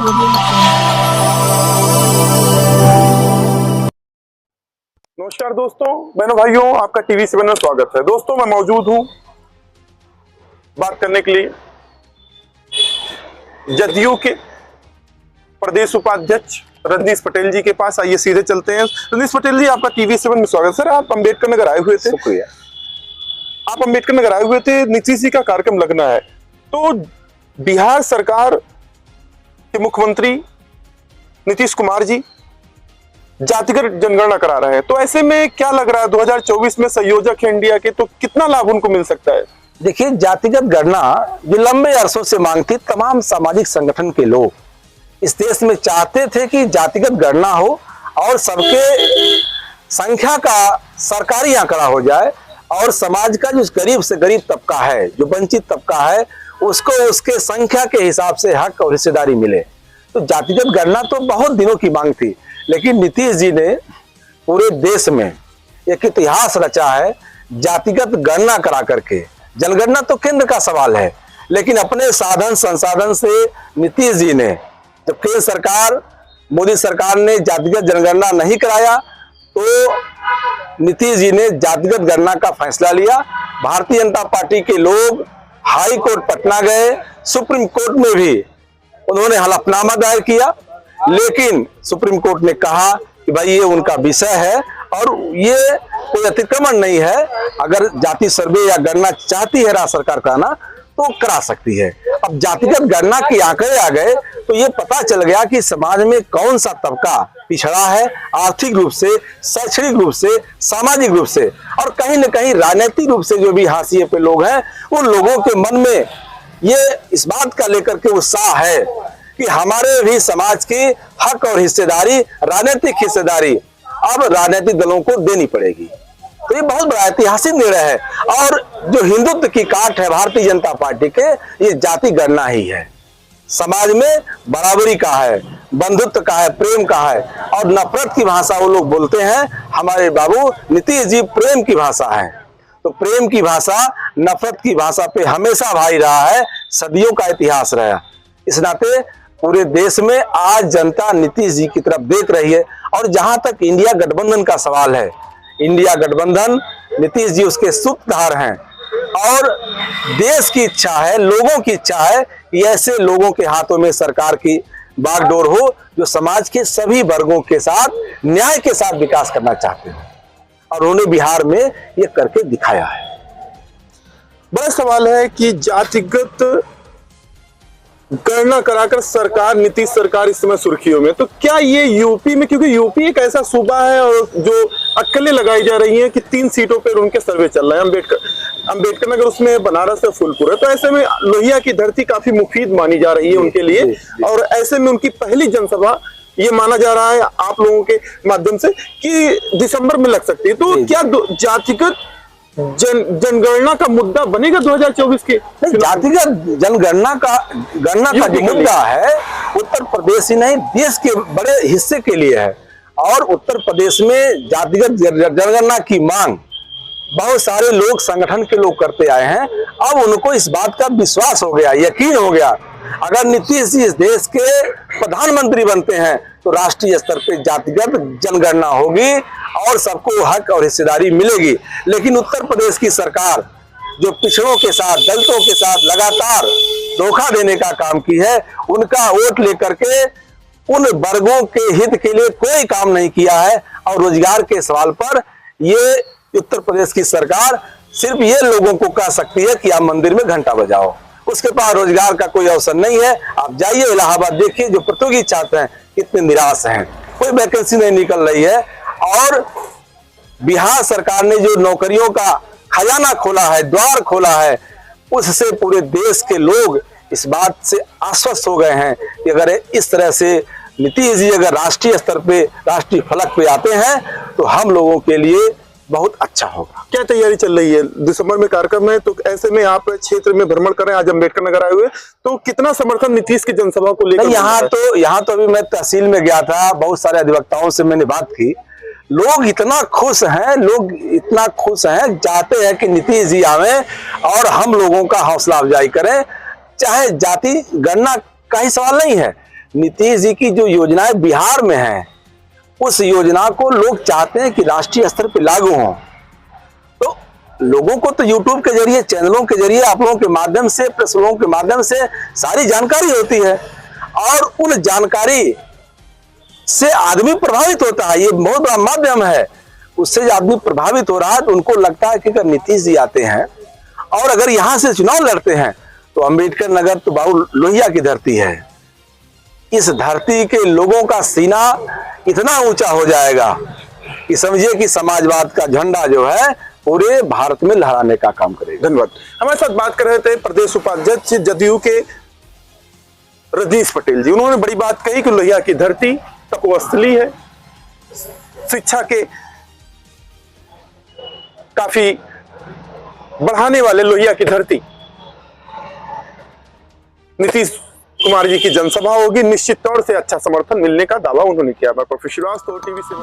नमस्कार दोस्तों, बहनों भाइयों, आपका टीवी 7 में स्वागत है। दोस्तों, मैं मौजूद हूं बात करने के लिए जदयू के प्रदेश उपाध्यक्ष रजनीश पटेल जी के पास। आइए सीधे चलते हैं। रजनीश पटेल जी, आपका टीवी 7 में स्वागत। सर, आप अंबेडकर नगर आए हुए थे। शुक्रिया। आप अंबेडकर नगर आए हुए थे, नीतीश जी का कार्यक्रम लगना है, तो बिहार सरकार के मुख्यमंत्री नीतीश कुमार जी जातिगत जनगणना करा रहे हैं, तो ऐसे में क्या लग रहा है 2024 में संयोजक है इंडिया के, तो कितना लाभ उनको मिल सकता है? देखिए, जातिगत गणना जो लंबे अरसों से मांग थी, तमाम सामाजिक संगठन के लोग इस देश में चाहते थे कि जातिगत गणना हो और सबके संख्या का सरकारी आंकड़ा हो जाए और समाज का जो गरीब से गरीब तबका है, जो वंचित तबका है, उसको उसके संख्या के हिसाब से हक और हिस्सेदारी मिले। तो जातिगत गणना तो बहुत दिनों की मांग थी, लेकिन नीतीश जी ने पूरे देश में एक इतिहास रचा है जातिगत गणना करा करके। जनगणना तो केंद्र का सवाल है, लेकिन अपने साधन संसाधन से नीतीश जी ने, जब केंद्र सरकार मोदी सरकार ने जातिगत जनगणना नहीं कराया, तो नीतीश जी ने जातिगत गणना का फैसला लिया। भारतीय जनता पार्टी के लोग हाई कोर्ट पटना गए, सुप्रीम कोर्ट में भी उन्होंने हलफनामा दायर किया, लेकिन सुप्रीम कोर्ट ने कहा कि भाई ये उनका विषय है और ये कोई अतिक्रमण नहीं है। अगर जाति सर्वे या गणना चाहती है राज्य सरकार कराना तो करा सकती है। अब जातिगत गणना के आंकड़े आ गए तो ये पता चल गया कि समाज में कौन सा तबका पिछड़ा है, आर्थिक रूप से, शैक्षणिक रूप से, सामाजिक रूप से, और कहीं न कहीं राजनीतिक रूप से जो भी हाशिए पे लोग हैं, उन लोगों के मन में ये इस बात का लेकर के उत्साह है कि हमारे भी समाज की हक और हिस्सेदारी, राजनीतिक हिस्सेदारी अब राजनीतिक दलों को देनी पड़ेगी। तो ये बहुत बड़ा ऐतिहासिक निर्णय है। और जो हिंदुत्व की काट है भारतीय जनता पार्टी के, ये जाति गणना ही है। समाज में बराबरी का है, बंधुत्व का है, प्रेम का है, और नफरत की भाषा वो लोग बोलते हैं। हमारे बाबू नीतीश जी प्रेम की भाषा है, तो प्रेम की भाषा नफरत की भाषा पे हमेशा भाई रहा है, सदियों का इतिहास रहा। इस नाते पूरे देश में आज जनता नीतीश जी की तरफ देख रही है। और जहां तक इंडिया गठबंधन का सवाल है, इंडिया गठबंधन, नीतीश जी उसके सूत्रधार हैं और देश की इच्छा है, लोगों की इच्छा है कि ऐसे लोगों के हाथों में सरकार की बागडोर हो जो समाज के सभी वर्गों के साथ न्याय के साथ विकास करना चाहते हैं, और उन्होंने बिहार में ये करके दिखाया है। बड़ा सवाल है कि जातिगत गणना कराकर सरकार, नीतीश सरकार इस समय सुर्खियों में, तो क्या ये यूपी में, क्योंकि यूपी एक ऐसा सूबा है और जो अटकलें लगाई जा रही हैं कि 3 सीटों पर उनके सर्वे चल रहे हैं, अंबेडकर नगर, उसमें बनारस है, फूलपुर है, तो ऐसे में लोहिया की धरती काफी मुफीद मानी जा रही है उनके लिए, और ऐसे में उनकी पहली जनसभा ये माना जा रहा है आप लोगों के माध्यम से कि दिसंबर में लग सकती है। तो क्या जातिगत जनगणना का मुद्दा बनेगा 2024 के? जातिगत जनगणना का जो मुद्दा है उत्तर प्रदेश ही नहीं, देश के बड़े हिस्से के लिए है। और उत्तर प्रदेश में जातिगत जनगणना की मांग बहुत सारे लोग, संगठन के लोग करते आए हैं। अब उनको इस बात का विश्वास हो गया, यकीन हो गया, अगर नीतीश जी इस देश के प्रधानमंत्री बनते हैं तो राष्ट्रीय स्तर पे जातिगत जनगणना होगी और सबको हक और हिस्सेदारी मिलेगी। लेकिन उत्तर प्रदेश की सरकार जो पिछड़ों के साथ, दलितों के साथ लगातार धोखा देने का काम की है, उनका वोट लेकर के उन वर्गों के हित के लिए कोई काम नहीं किया है। और रोजगार के सवाल पर ये उत्तर प्रदेश की सरकार सिर्फ ये लोगों को कह सकती है कि आप मंदिर में घंटा बजाओ, उसके पास रोजगार का कोई अवसर नहीं है। आप जाइए इलाहाबाद, देखिए जो प्रतियोगी छात्र हैं कितने निराश हैं, कोई वैकेंसी नहीं निकल रही है। और बिहार सरकार ने जो नौकरियों का खजाना खोला है, द्वार खोला है, उससे पूरे देश के लोग इस बात से आश्वस्त हो गए हैं कि अगर इस तरह से नीतीश जी अगर राष्ट्रीय स्तर पे, राष्ट्रीय फलक पे आते हैं तो हम लोगों के लिए बहुत अच्छा होगा। क्या तैयारी चल रही है? दिसंबर में कार्यक्रम है, तो ऐसे में आप क्षेत्र में भ्रमण करें, आज अंबेडकर नगर आए हुए, तो कितना समर्थन नीतीश की जनसभा को लेकर? यहाँ तो अभी मैं तहसील में गया था, बहुत सारे अधिवक्ताओं से मैंने बात की, लोग इतना खुश हैं, लोग इतना खुश हैं, चाहते हैं कि नीतीश जी आवे और हम लोगों का हौसला अफजाई करें। चाहे जाति गणना का ही सवाल नहीं है, नीतीश जी की जो योजनाएं बिहार में हैं, उस योजना को लोग चाहते हैं कि राष्ट्रीय स्तर पर लागू हो। तो लोगों को तो यूट्यूब के जरिए, चैनलों के जरिए, आप लोगों के माध्यम से, प्रेस लोगों के माध्यम से सारी जानकारी होती है, और उन जानकारी से आदमी प्रभावित होता है। ये बहुत बड़ा माध्यम है, उससे आदमी प्रभावित हो रहा है। तो उनको लगता है कि अगर नीतीश जी आते हैं और अगर यहां से चुनाव लड़ते हैं तो अंबेडकर नगर तो बाबू लोहिया की धरती है। इस धरती के लोगों का सीना इतना ऊंचा हो जाएगा कि समझिए कि समाजवाद का झंडा जो है पूरे भारत में लहराने का काम करेगा। धन्यवाद। हमारे साथ बात कर रहे थे प्रदेश उपाध्यक्ष जदयू के रजनीश पटेल जी। उन्होंने बड़ी बात कही कि लोहिया की धरती तपोस्थली है, शिक्षा के काफी बढ़ाने वाले लोहिया की धरती। नीतीश कुमार जी की जनसभा होगी, निश्चित तौर से अच्छा समर्थन मिलने का दावा उन्होंने किया। मैं प्रोफेसर श्रीवास्तव, टीवी से।